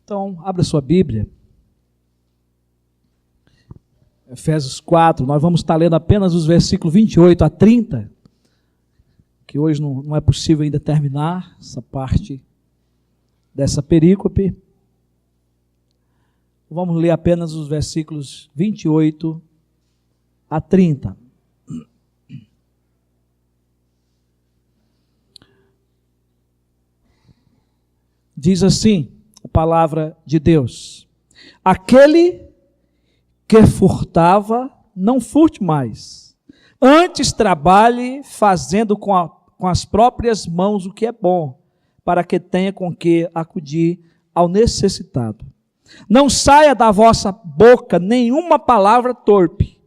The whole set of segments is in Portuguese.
Então, abra sua Bíblia. Efésios 4, nós vamos estar lendo apenas os versículos 28 a 30, que hoje não é possível ainda terminar essa parte dessa perícope. Vamos ler apenas os versículos 28 a 30. Diz assim a palavra de Deus: aquele que furtava, não furte mais. Antes trabalhe fazendo com as próprias mãos o que é bom, para que tenha com que acudir ao necessitado. Não saia da vossa boca nenhuma palavra torpe,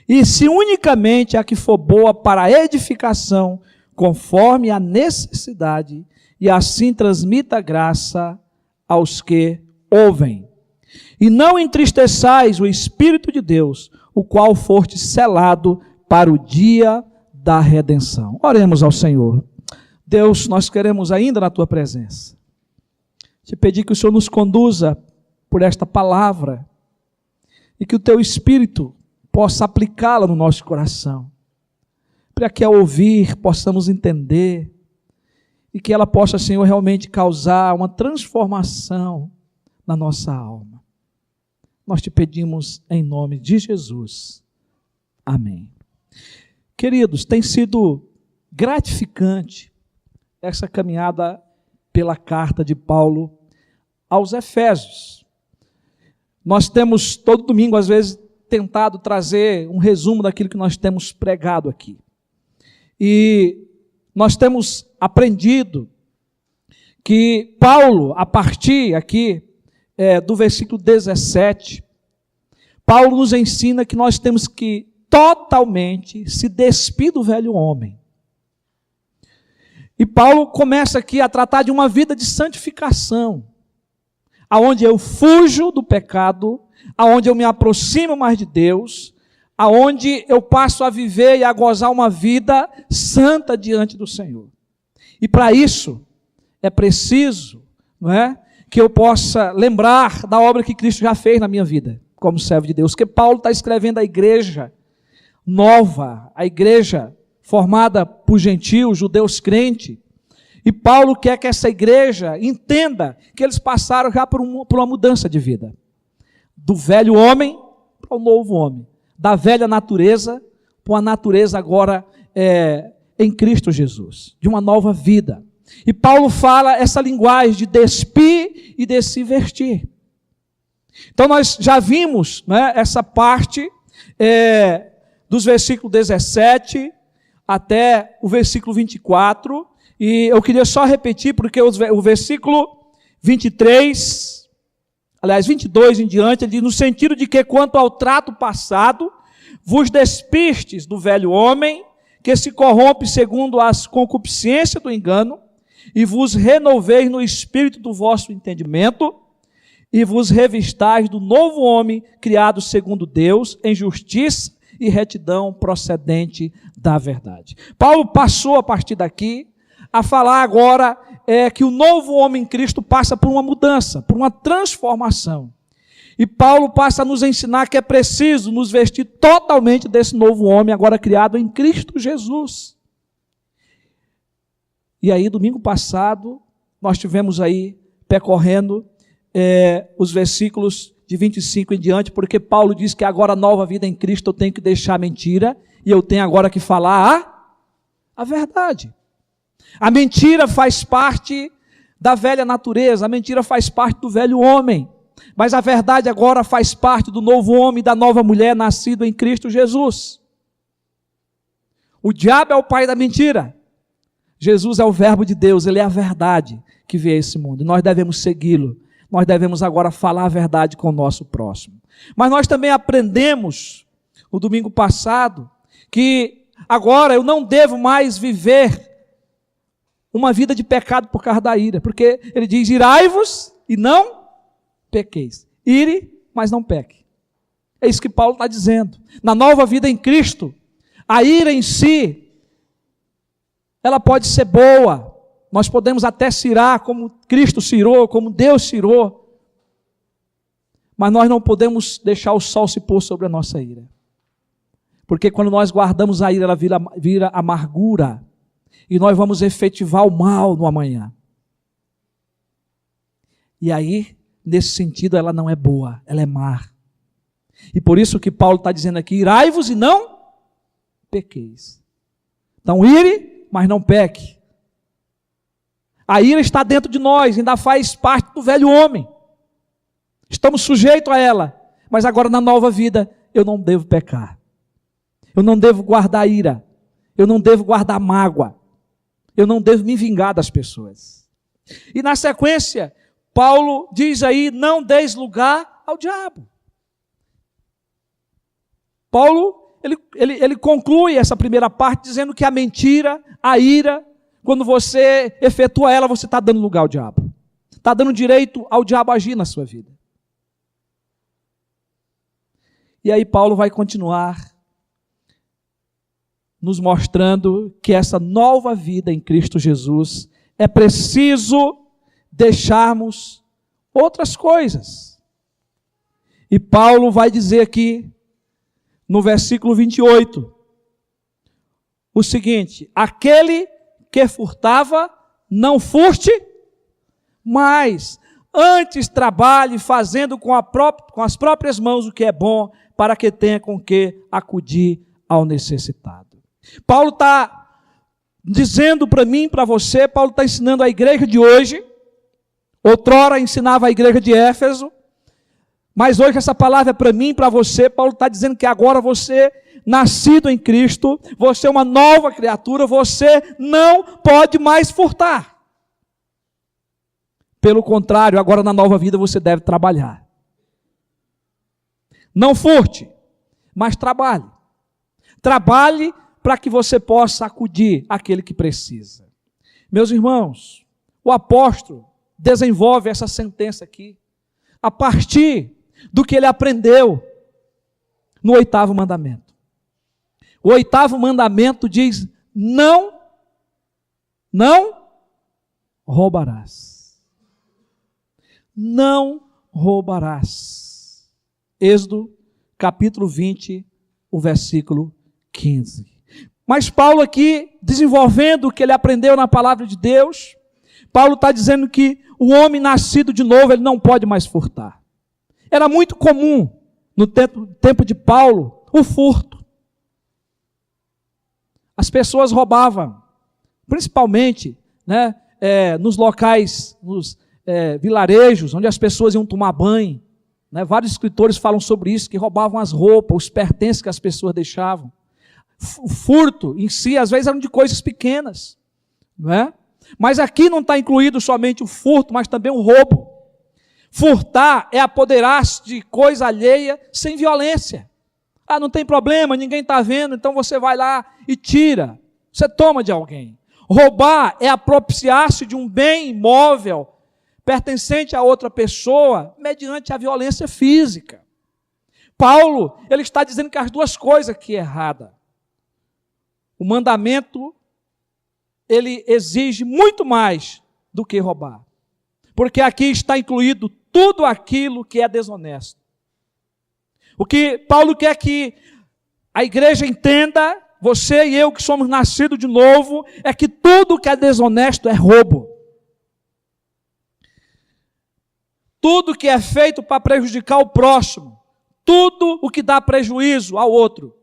e se unicamente a que for boa para a edificação, conforme a necessidade, e assim transmita graça aos que ouvem. E não entristeçais o Espírito de Deus, o qual foste selado para o dia da redenção. Oremos ao Senhor. Deus, nós queremos ainda na Tua presença te pedir que o Senhor nos conduza por esta palavra e que o Teu Espírito possa aplicá-la no nosso coração, para que ao ouvir possamos entender e que ela possa, Senhor, realmente causar uma transformação na nossa alma. Nós te pedimos em nome de Jesus. Amém. Queridos, tem sido gratificante essa caminhada pela carta de Paulo aos Efésios. Nós temos todo domingo, às vezes, tentado trazer um resumo daquilo que nós temos pregado aqui. E nós temos aprendido que Paulo, a partir aqui do versículo 17, Paulo nos ensina que nós temos que totalmente se despir do velho homem. E Paulo começa aqui a tratar de uma vida de santificação, aonde eu fujo do pecado, aonde eu me aproximo mais de Deus, aonde eu passo a viver e a gozar uma vida santa diante do Senhor. E para isso é preciso, não é, que eu possa lembrar da obra que Cristo já fez na minha vida, como servo de Deus. Que Paulo está escrevendo a igreja nova, a igreja formada por gentios, judeus crentes. E Paulo quer que essa igreja entenda que eles passaram já por uma mudança de vida. Do velho homem para o novo homem. Da velha natureza para uma natureza agora em Cristo Jesus. De uma nova vida. E Paulo fala essa linguagem de despir e de se vestir. Então nós já vimos, né, essa parte dos versículos 17 até o versículo 24. E eu queria só repetir, porque o versículo 23, aliás 22 em diante, ele diz, no sentido de que quanto ao trato passado, vos despistes do velho homem, que se corrompe segundo as concupiscências do engano, e vos renoveis no espírito do vosso entendimento, e vos revistais do novo homem, criado segundo Deus, em justiça e retidão procedente da verdade. Paulo passou a partir daqui a falar agora que o novo homem em Cristo passa por uma mudança, por uma transformação. E Paulo passa a nos ensinar que é preciso nos vestir totalmente desse novo homem agora criado em Cristo Jesus. E aí, domingo passado, nós tivemos aí percorrendo os versículos de 25 em diante, porque Paulo diz que agora nova vida em Cristo eu tenho que deixar a mentira e eu tenho agora que falar a verdade. A mentira faz parte da velha natureza, a mentira faz parte do velho homem, mas a verdade agora faz parte do novo homem, da nova mulher nascido em Cristo Jesus. O diabo é o pai da mentira, Jesus é o verbo de Deus, ele é a verdade que veio a esse mundo, e nós devemos segui-lo, nós devemos agora falar a verdade com o nosso próximo. Mas nós também aprendemos, no domingo passado, que agora eu não devo mais viver uma vida de pecado por causa da ira, porque ele diz, irai-vos e não pequeis. Ire, mas não peque. É isso que Paulo está dizendo. Na nova vida em Cristo, a ira em si, ela pode ser boa. Nós podemos até se irar como Cristo se irou, como Deus se irou. Mas nós não podemos deixar o sol se pôr sobre a nossa ira. Porque quando nós guardamos a ira, ela vira amargura. E nós vamos efetivar o mal no amanhã. E aí, nesse sentido, ela não é boa, ela é má. E por isso que Paulo está dizendo aqui, irai-vos e não pequeis. Então, ire, mas não peque. A ira está dentro de nós, ainda faz parte do velho homem. Estamos sujeitos a ela. Mas agora na nova vida, eu não devo pecar. Eu não devo guardar ira. Eu não devo guardar mágoa. Eu não devo me vingar das pessoas. E na sequência, Paulo diz aí, não deis lugar ao diabo. Paulo, ele conclui essa primeira parte dizendo que a mentira, a ira, quando você efetua ela, você está dando lugar ao diabo. Está dando direito ao diabo agir na sua vida. E aí Paulo vai continuar nos mostrando que essa nova vida em Cristo Jesus é preciso deixarmos outras coisas. E Paulo vai dizer aqui, no versículo 28, o seguinte: aquele que furtava, não furte mais, antes trabalhe fazendo com as próprias mãos o que é bom, para que tenha com que acudir ao necessitado. Paulo está dizendo para mim, para você, Paulo está ensinando a igreja de hoje, outrora ensinava a igreja de Éfeso, mas hoje essa palavra é para mim, para você. Paulo está dizendo que agora você, nascido em Cristo, você é uma nova criatura, você não pode mais furtar. Pelo contrário, agora na nova vida você deve trabalhar. Não furte, mas trabalhe. Trabalhe para que você possa acudir àquele que precisa. Meus irmãos, o apóstolo desenvolve essa sentença aqui, a partir do que ele aprendeu no 8º mandamento. O 8º mandamento diz, não roubarás. Não roubarás. Êxodo, capítulo 20, o versículo 15. Mas Paulo aqui, desenvolvendo o que ele aprendeu na palavra de Deus, Paulo está dizendo que o homem nascido de novo, ele não pode mais furtar. Era muito comum, no tempo de Paulo, o furto. As pessoas roubavam, principalmente, nos locais, nos vilarejos, onde as pessoas iam tomar banho. Vários escritores falam sobre isso, que roubavam as roupas, os pertences que as pessoas deixavam. O furto em si, às vezes, eram de coisas pequenas, não é? Mas aqui não está incluído somente o furto, mas também o roubo. Furtar é apoderar-se de coisa alheia sem violência. Ah, não tem problema, ninguém está vendo, então você vai lá e tira. Você toma de alguém. Roubar é apropriar-se de um bem imóvel pertencente a outra pessoa mediante a violência física. Paulo, ele está dizendo que as duas coisas aqui é errada. O mandamento, ele exige muito mais do que roubar. Porque aqui está incluído tudo aquilo que é desonesto. O que Paulo quer que a igreja entenda, você e eu que somos nascidos de novo, é que tudo que é desonesto é roubo. Tudo que é feito para prejudicar o próximo, tudo o que dá prejuízo ao outro,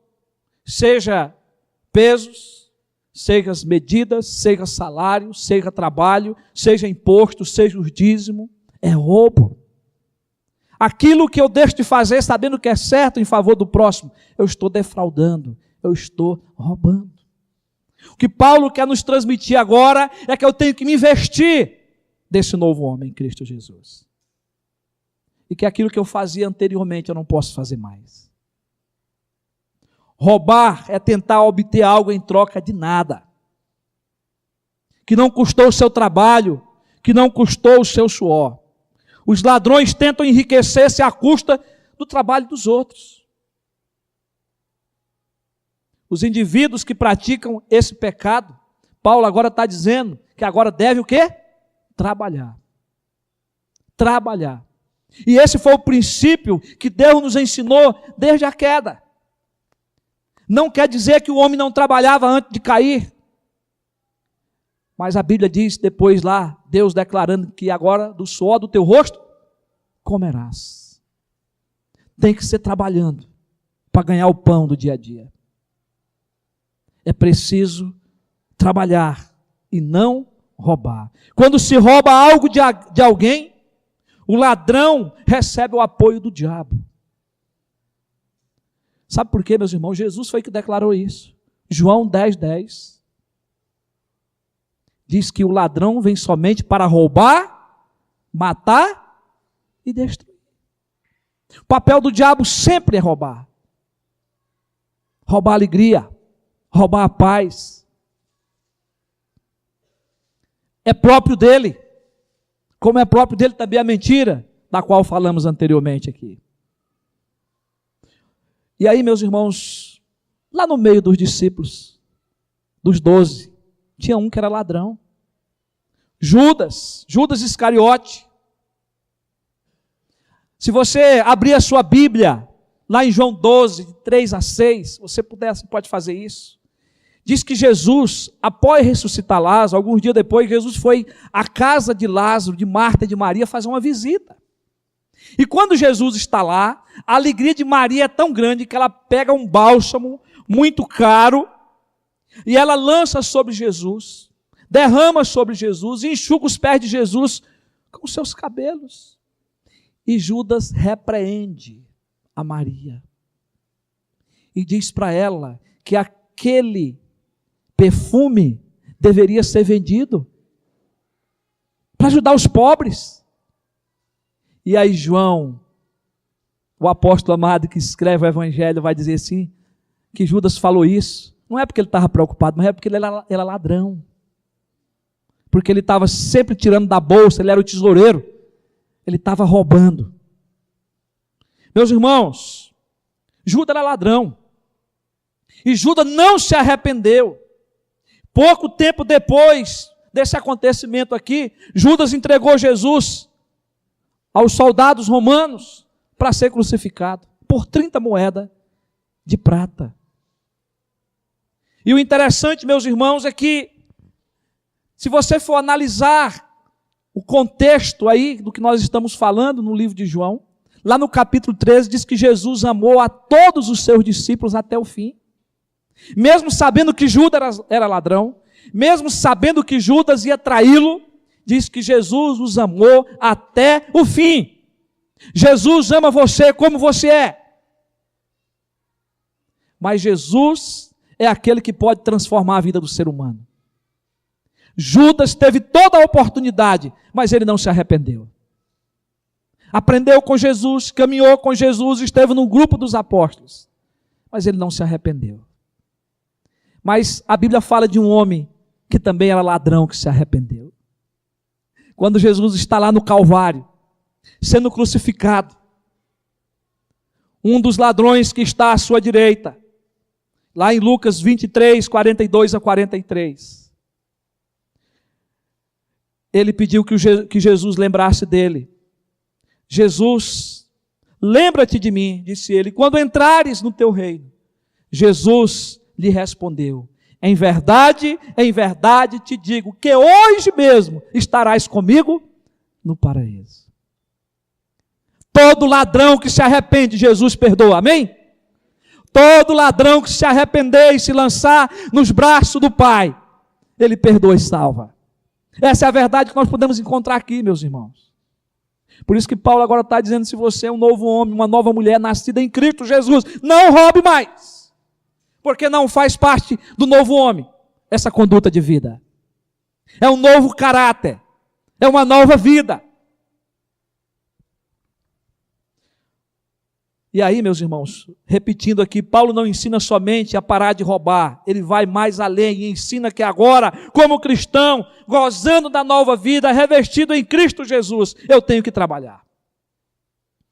seja pesos, seja as medidas, seja salário, seja trabalho, seja imposto, seja o dízimo, é roubo. Aquilo que eu deixo de fazer sabendo que é certo em favor do próximo, eu estou defraudando, eu estou roubando. O que Paulo quer nos transmitir agora é que eu tenho que me investir desse novo homem em Cristo Jesus. E que aquilo que eu fazia anteriormente eu não posso fazer mais. Roubar é tentar obter algo em troca de nada, que não custou o seu trabalho, que não custou o seu suor. Os ladrões tentam enriquecer-se à custa do trabalho dos outros. Os indivíduos que praticam esse pecado, Paulo agora está dizendo que agora deve o quê? Trabalhar. Trabalhar. E esse foi o princípio que Deus nos ensinou desde a queda. Não quer dizer que o homem não trabalhava antes de cair. Mas a Bíblia diz depois lá, Deus declarando que agora do suor do teu rosto comerás. Tem que ser trabalhando para ganhar o pão do dia a dia. É preciso trabalhar e não roubar. Quando se rouba algo de alguém, o ladrão recebe o apoio do diabo. Sabe por quê, meus irmãos? Jesus foi que declarou isso. João 10:10. Diz que o ladrão vem somente para roubar, matar e destruir. O papel do diabo sempre é roubar. Roubar a alegria, roubar a paz. É próprio dele. Como é próprio dele também a mentira, da qual falamos anteriormente aqui. E aí, meus irmãos, lá no meio dos discípulos, dos 12, tinha um que era ladrão. Judas Iscariote. Se você abrir a sua Bíblia, lá em João 12, de 3-6, se você puder, você pode fazer isso. Diz que Jesus, após ressuscitar Lázaro, alguns dias depois, Jesus foi à casa de Lázaro, de Marta e de Maria, fazer uma visita. E quando Jesus está lá, a alegria de Maria é tão grande que ela pega um bálsamo muito caro e ela lança sobre Jesus, derrama sobre Jesus e enxuga os pés de Jesus com os seus cabelos. E Judas repreende a Maria e diz para ela que aquele perfume deveria ser vendido para ajudar os pobres. E aí João, o apóstolo amado que escreve o evangelho, vai dizer assim, que Judas falou isso, não é porque ele estava preocupado, mas é porque ele era ladrão. Porque ele estava sempre tirando da bolsa, ele era o tesoureiro, ele estava roubando. Meus irmãos, Judas era ladrão, e Judas não se arrependeu. Pouco tempo depois desse acontecimento aqui, Judas entregou Jesus aos soldados romanos para ser crucificado por 30 moedas de prata. E o interessante, meus irmãos, é que se você for analisar o contexto aí do que nós estamos falando no livro de João, lá no capítulo 13 diz que Jesus amou a todos os seus discípulos até o fim. Mesmo sabendo que Judas era ladrão, mesmo sabendo que Judas ia traí-lo, diz que Jesus os amou até o fim. Jesus ama você como você é. Mas Jesus é aquele que pode transformar a vida do ser humano. Judas teve toda a oportunidade, mas ele não se arrependeu. Aprendeu com Jesus, caminhou com Jesus, esteve no grupo dos apóstolos, mas ele não se arrependeu. Mas a Bíblia fala de um homem que também era ladrão, que se arrependeu. Quando Jesus está lá no Calvário, sendo crucificado, um dos ladrões que está à sua direita, lá em Lucas 23, 42-43, ele pediu que Jesus lembrasse dele. Jesus, lembra-te de mim, disse ele, quando entrares no teu reino. Jesus lhe respondeu, em verdade te digo, que hoje mesmo estarás comigo no paraíso. Todo ladrão que se arrepende, Jesus perdoa, amém? Todo ladrão que se arrepender e se lançar nos braços do Pai, Ele perdoa e salva. Essa é a verdade que nós podemos encontrar aqui, meus irmãos. Por isso que Paulo agora está dizendo, se você é um novo homem, uma nova mulher, nascida em Cristo Jesus, não roube mais. Porque não faz parte do novo homem, essa conduta de vida. É um novo caráter, é uma nova vida. E aí, meus irmãos, repetindo aqui, Paulo não ensina somente a parar de roubar, ele vai mais além e ensina que agora, como cristão, gozando da nova vida, revestido em Cristo Jesus, eu tenho que trabalhar.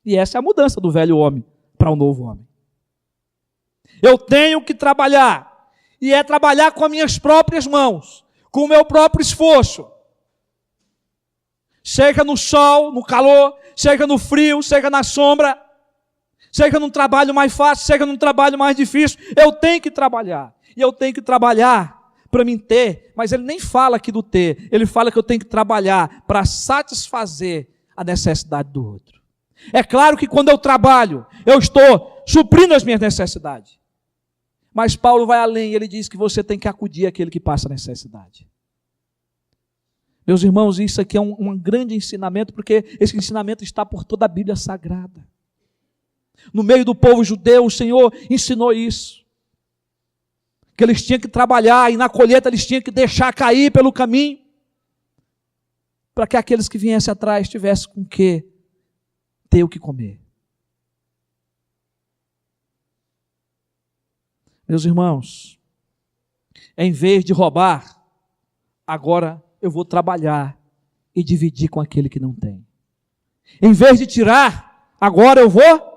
E essa é a mudança do velho homem para o novo homem. Eu tenho que trabalhar, e é trabalhar com as minhas próprias mãos, com o meu próprio esforço. Seja no sol, no calor, seja no frio, seja na sombra, seja num trabalho mais fácil, seja num trabalho mais difícil, eu tenho que trabalhar. E eu tenho que trabalhar para mim ter, mas ele nem fala aqui do ter, ele fala que eu tenho que trabalhar para satisfazer a necessidade do outro. É claro que quando eu trabalho, eu estou suprindo as minhas necessidades. Mas Paulo vai além, ele diz que você tem que acudir àquele que passa necessidade. Meus irmãos, isso aqui é um grande ensinamento, porque esse ensinamento está por toda a Bíblia Sagrada. No meio do povo judeu, o Senhor ensinou isso. Que eles tinham que trabalhar e na colheita eles tinham que deixar cair pelo caminho, para que aqueles que viessem atrás tivessem com que ter o que comer. Meus irmãos, em vez de roubar, agora eu vou trabalhar e dividir com aquele que não tem. Em vez de tirar, agora eu vou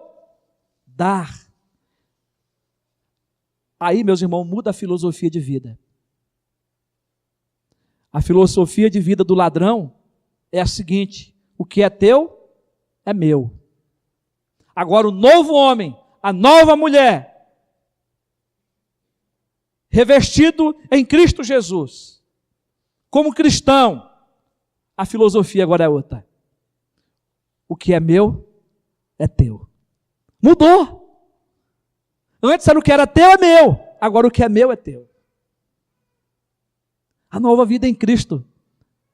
dar. Aí, meus irmãos, muda a filosofia de vida. A filosofia de vida do ladrão é a seguinte: o que é teu, é meu. Agora o novo homem, a nova mulher, revestido em Cristo Jesus, como cristão, a filosofia agora é outra. O que é meu, é teu. Mudou. Antes era o que era teu, é meu. Agora o que é meu, é teu. A nova vida em Cristo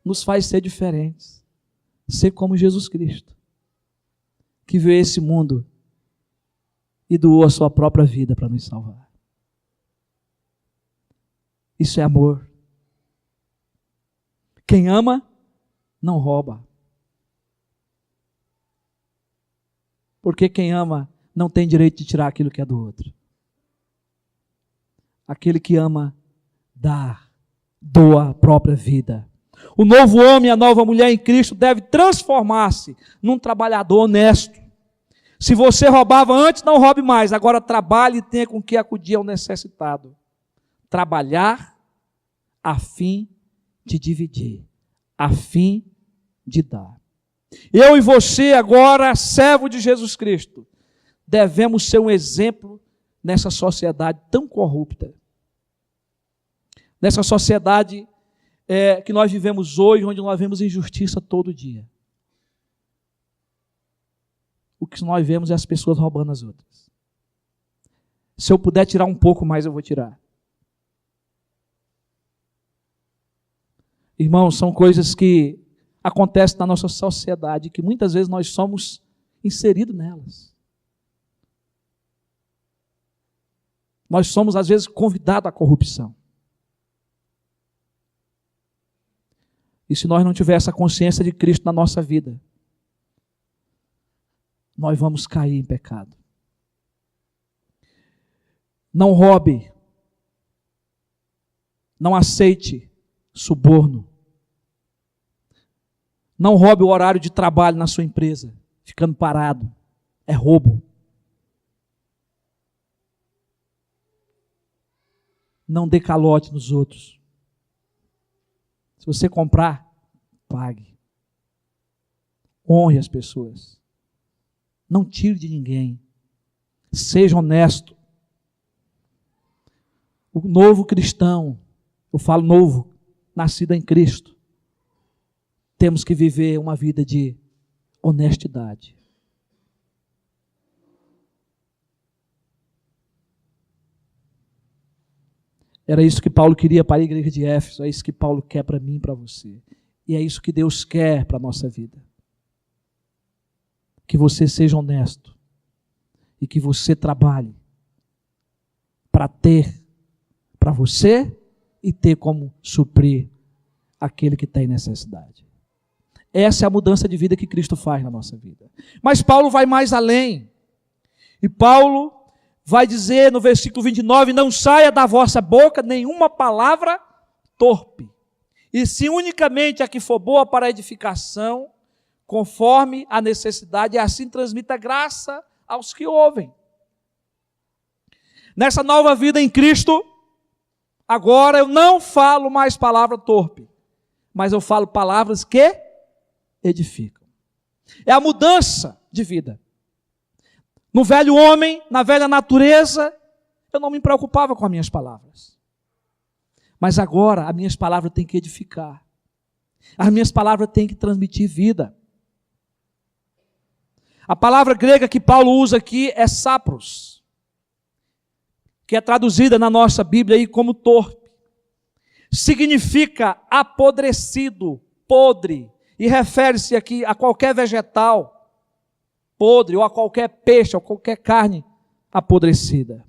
nos faz ser diferentes. Ser como Jesus Cristo, que veio a esse mundo e doou a sua própria vida para nos salvar. Isso é amor. Quem ama, não rouba. Porque quem ama não tem direito de tirar aquilo que é do outro. Aquele que ama, doa a própria vida. O novo homem, a nova mulher em Cristo deve transformar-se num trabalhador honesto. Se você roubava antes, não roube mais. Agora trabalhe e tenha com que acudir ao necessitado. Trabalhar a fim de dividir, a fim de dar. Eu e você agora, servo de Jesus Cristo, devemos ser um exemplo nessa sociedade tão corrupta. Nessa sociedade que nós vivemos hoje, onde nós vemos injustiça todo dia. O que nós vemos é as pessoas roubando as outras. Se eu puder tirar um pouco mais, eu vou tirar. Irmãos, são coisas que acontecem na nossa sociedade, que muitas vezes nós somos inseridos nelas. Nós somos, às vezes, convidados à corrupção. E se nós não tivermos essa consciência de Cristo na nossa vida, nós vamos cair em pecado. Não roube. Não aceite suborno. Não roube o horário de trabalho na sua empresa, ficando parado. É roubo. Não dê calote nos outros. Se você comprar, pague. Honre as pessoas. Não tire de ninguém. Seja honesto. O novo cristão, eu falo novo, nascido em Cristo, temos que viver uma vida de honestidade. Era isso que Paulo queria para a igreja de Éfeso, é isso que Paulo quer para mim e para você. E é isso que Deus quer para a nossa vida. Que você seja honesto e que você trabalhe para ter para você e ter como suprir aquele que tem necessidade. Essa é a mudança de vida que Cristo faz na nossa vida. Mas Paulo vai mais além. E Paulo vai dizer no versículo 29, não saia da vossa boca nenhuma palavra torpe, e se unicamente a que for boa para a edificação, conforme a necessidade, e assim transmita graça aos que ouvem. Nessa nova vida em Cristo, agora eu não falo mais palavra torpe, mas eu falo palavras que edificam. É a mudança de vida. No velho homem, na velha natureza, eu não me preocupava com as minhas palavras. Mas agora, as minhas palavras têm que edificar. As minhas palavras têm que transmitir vida. A palavra grega que Paulo usa aqui é sapros, que é traduzida na nossa Bíblia aí como torpe. Significa apodrecido, podre, e refere-se aqui a qualquer vegetal podre, ou a qualquer peixe, ou qualquer carne apodrecida.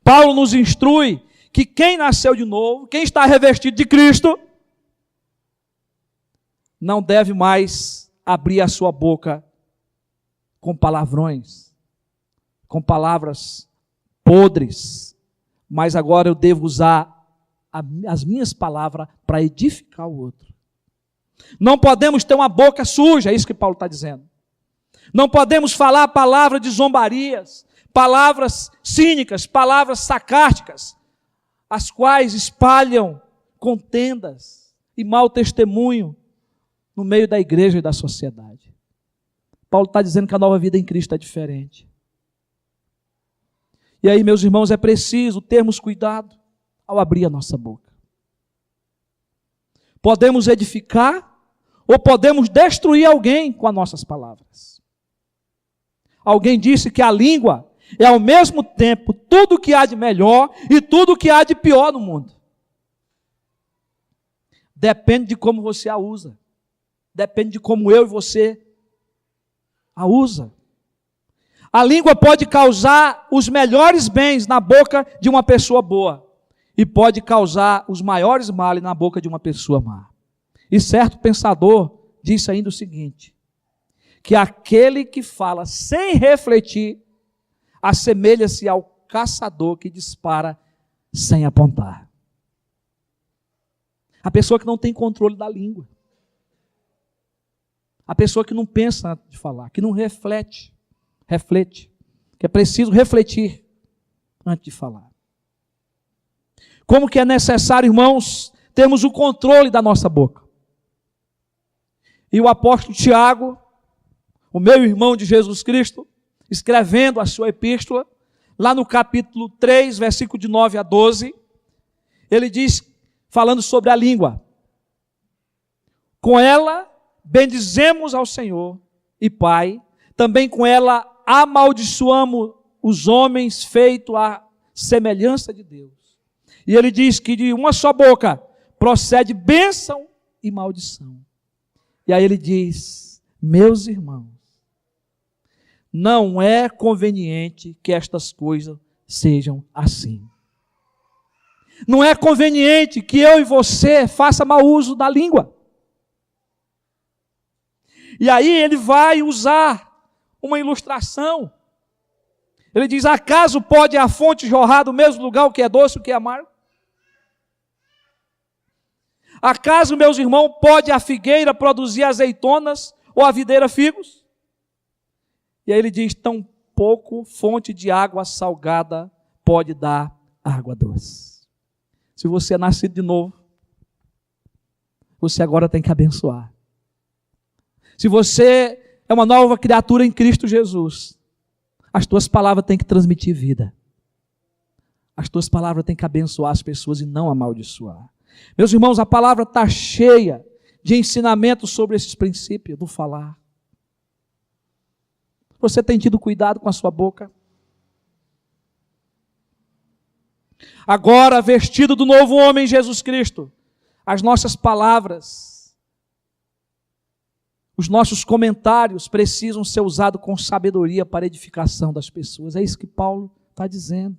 Paulo nos instrui que quem nasceu de novo, quem está revestido de Cristo, não deve mais abrir a sua boca com palavrões, com palavras podres, mas agora eu devo usar as minhas palavras para edificar o outro. Não podemos ter uma boca suja, é isso que Paulo está dizendo. Não podemos falar palavras de zombarias, palavras cínicas, palavras sarcásticas, as quais espalham contendas e mau testemunho no meio da igreja e da sociedade. Paulo está dizendo que a nova vida em Cristo é diferente. E aí, meus irmãos, é preciso termos cuidado ao abrir a nossa boca. Podemos edificar ou podemos destruir alguém com as nossas palavras. Alguém disse que a língua é ao mesmo tempo tudo o que há de melhor e tudo o que há de pior no mundo. Depende de como você a usa. Depende de como eu e você a usa. A língua pode causar os melhores bens na boca de uma pessoa boa e pode causar os maiores males na boca de uma pessoa má. E certo pensador disse ainda o seguinte, que aquele que fala sem refletir assemelha-se ao caçador que dispara sem apontar. A pessoa que não tem controle da língua. A pessoa que não pensa antes de falar, que não reflete, que é preciso refletir antes de falar. Como que é necessário, irmãos, termos o controle da nossa boca. E o apóstolo Tiago, o meu irmão de Jesus Cristo, escrevendo a sua epístola, lá no capítulo 3, versículo de 9 a 12, ele diz, falando sobre a língua, com ela bendizemos ao Senhor e Pai, também com ela amaldiçoamos os homens feitos à semelhança de Deus. E ele diz que de uma só boca procede bênção e maldição. E aí ele diz, meus irmãos, não é conveniente que estas coisas sejam assim. Não é conveniente que eu e você faça mau uso da língua. E aí ele vai usar uma ilustração. Ele diz, acaso pode a fonte jorrar do mesmo lugar o que é doce e o que é amargo? Acaso, meus irmãos, pode a figueira produzir azeitonas ou a videira figos? E aí ele diz, tão pouco fonte de água salgada pode dar água doce. Se você é nascido de novo, você agora tem que abençoar. Se você é uma nova criatura em Cristo Jesus, as tuas palavras têm que transmitir vida. As tuas palavras têm que abençoar as pessoas e não amaldiçoar. Meus irmãos, a palavra está cheia de ensinamentos sobre esses princípios do falar. Você tem tido cuidado com a sua boca? Agora, vestido do novo homem Jesus Cristo, as nossas palavras, os nossos comentários precisam ser usados com sabedoria para a edificação das pessoas. É isso que Paulo está dizendo.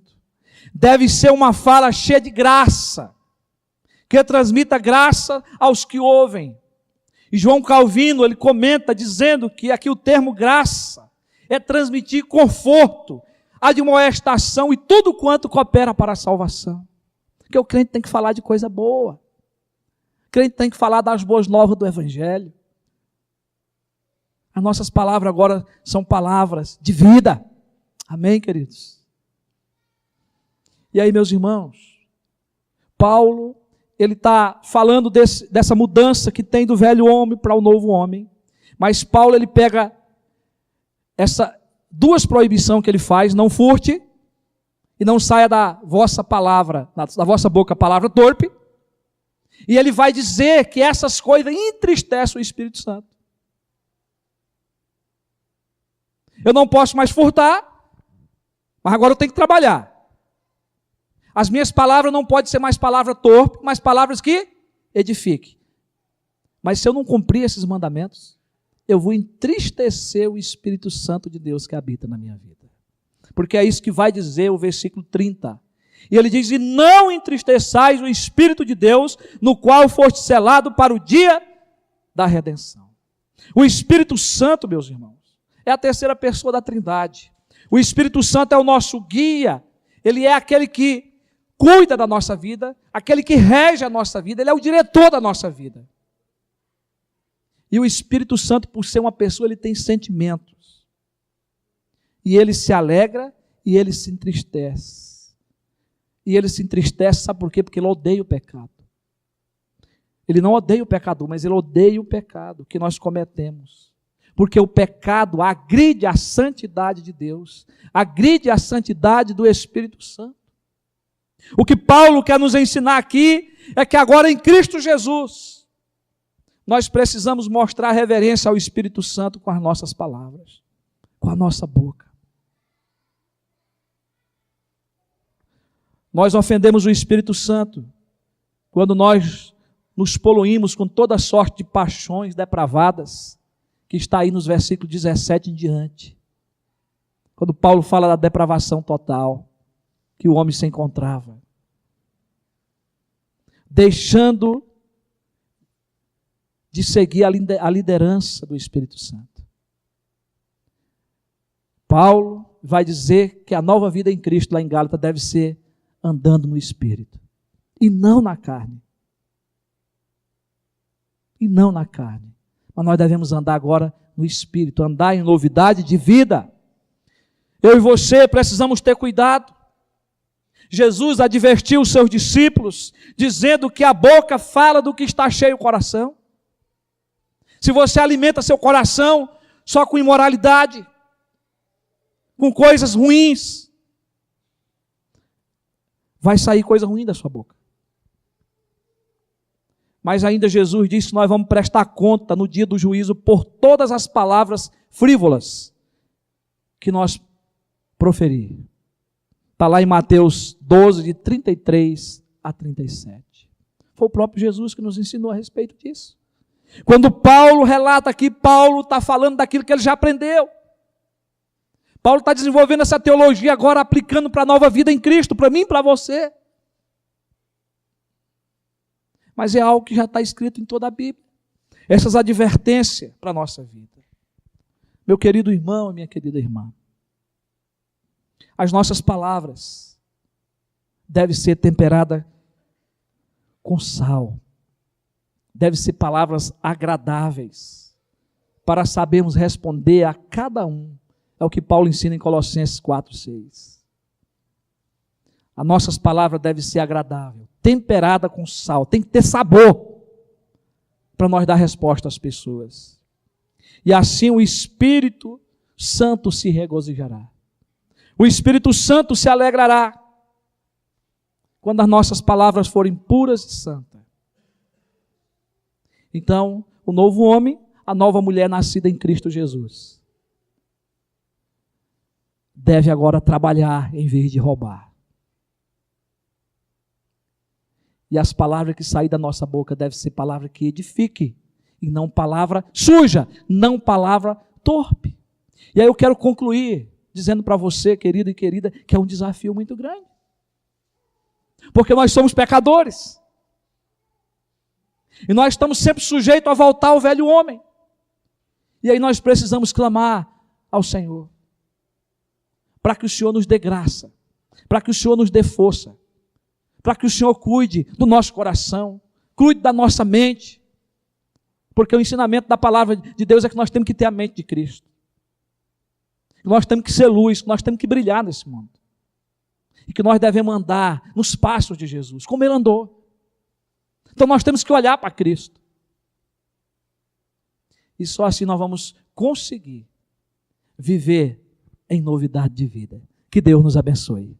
Deve ser uma fala cheia de graça, que transmita graça aos que ouvem. E João Calvino, ele comenta dizendo que aqui o termo graça é transmitir conforto, admoestação e tudo quanto coopera para a salvação. Porque o crente tem que falar de coisa boa. O crente tem que falar das boas novas do Evangelho. As nossas palavras agora são palavras de vida. Amém, queridos? E aí, meus irmãos, Paulo, ele está falando dessa mudança que tem do velho homem para o novo homem. Mas Paulo, ele pega essa duas proibições que ele faz: não furte e não saia da vossa palavra, da vossa boca a palavra torpe. E ele vai dizer que essas coisas entristecem o Espírito Santo. Eu não posso mais furtar, mas agora eu tenho que trabalhar. As minhas palavras não podem ser mais palavras torpes, mas palavras que edifiquem. Mas se eu não cumprir esses mandamentos, eu vou entristecer o Espírito Santo de Deus que habita na minha vida. Porque é isso que vai dizer o versículo 30. E ele diz: e não entristeçais o Espírito de Deus, no qual foste selado para o dia da redenção. O Espírito Santo, meus irmãos, é a terceira pessoa da Trindade. O Espírito Santo é o nosso guia. Ele é aquele que cuida da nossa vida, aquele que rege a nossa vida. Ele é o diretor da nossa vida. E o Espírito Santo, por ser uma pessoa, ele tem sentimentos. E ele se alegra e ele se entristece. E ele se entristece, sabe por quê? Porque ele odeia o pecado. Ele não odeia o pecador, mas ele odeia o pecado que nós cometemos. Porque o pecado agride a santidade de Deus, agride a santidade do Espírito Santo. O que Paulo quer nos ensinar aqui é que agora em Cristo Jesus, nós precisamos mostrar reverência ao Espírito Santo com as nossas palavras, com a nossa boca. Nós ofendemos o Espírito Santo quando nós nos poluímos com toda sorte de paixões depravadas, que está aí nos versículos 17 em diante. Quando Paulo fala da depravação total que o homem se encontrava. Deixando de seguir a liderança do Espírito Santo. Paulo vai dizer que a nova vida em Cristo, lá em Gálatas, deve ser andando no Espírito, e não na carne. E não na carne. Mas nós devemos andar agora no Espírito, andar em novidade de vida. Eu e você precisamos ter cuidado. Jesus advertiu os seus discípulos, dizendo que a boca fala do que está cheio o coração. Se você alimenta seu coração só com imoralidade, com coisas ruins, vai sair coisa ruim da sua boca. Mas ainda Jesus disse que nós vamos prestar conta no dia do juízo por todas as palavras frívolas que nós proferir. Está lá em Mateus 12, de 33 a 37. Foi o próprio Jesus que nos ensinou a respeito disso. Quando Paulo relata aqui, Paulo está falando daquilo que ele já aprendeu. Paulo está desenvolvendo essa teologia agora, aplicando para a nova vida em Cristo, para mim e para você. Mas é algo que já está escrito em toda a Bíblia. Essas advertências para a nossa vida. Meu querido irmão e minha querida irmã, as nossas palavras devem ser temperadas com sal. Devem ser palavras agradáveis, para sabermos responder a cada um. É o que Paulo ensina em Colossenses 4:6. As nossas palavras devem ser agradáveis, temperada com sal, tem que ter sabor, para nós dar resposta às pessoas. E assim o Espírito Santo se regozijará. O Espírito Santo se alegrará quando as nossas palavras forem puras e santas. Então, o novo homem, a nova mulher nascida em Cristo Jesus, deve agora trabalhar em vez de roubar. E as palavras que saem da nossa boca devem ser palavras que edifiquem, e não palavra suja, não palavra torpe. E aí eu quero concluir dizendo para você, querido e querida, que é um desafio muito grande. Porque nós somos pecadores. E nós estamos sempre sujeitos a voltar ao velho homem. E aí nós precisamos clamar ao Senhor, para que o Senhor nos dê graça, para que o Senhor nos dê força, para que o Senhor cuide do nosso coração, cuide da nossa mente. Porque o ensinamento da palavra de Deus é que nós temos que ter a mente de Cristo. Nós temos que ser luz, nós temos que brilhar nesse mundo. E que nós devemos andar nos passos de Jesus, como Ele andou. Então nós temos que olhar para Cristo. E só assim nós vamos conseguir viver em novidade de vida. Que Deus nos abençoe.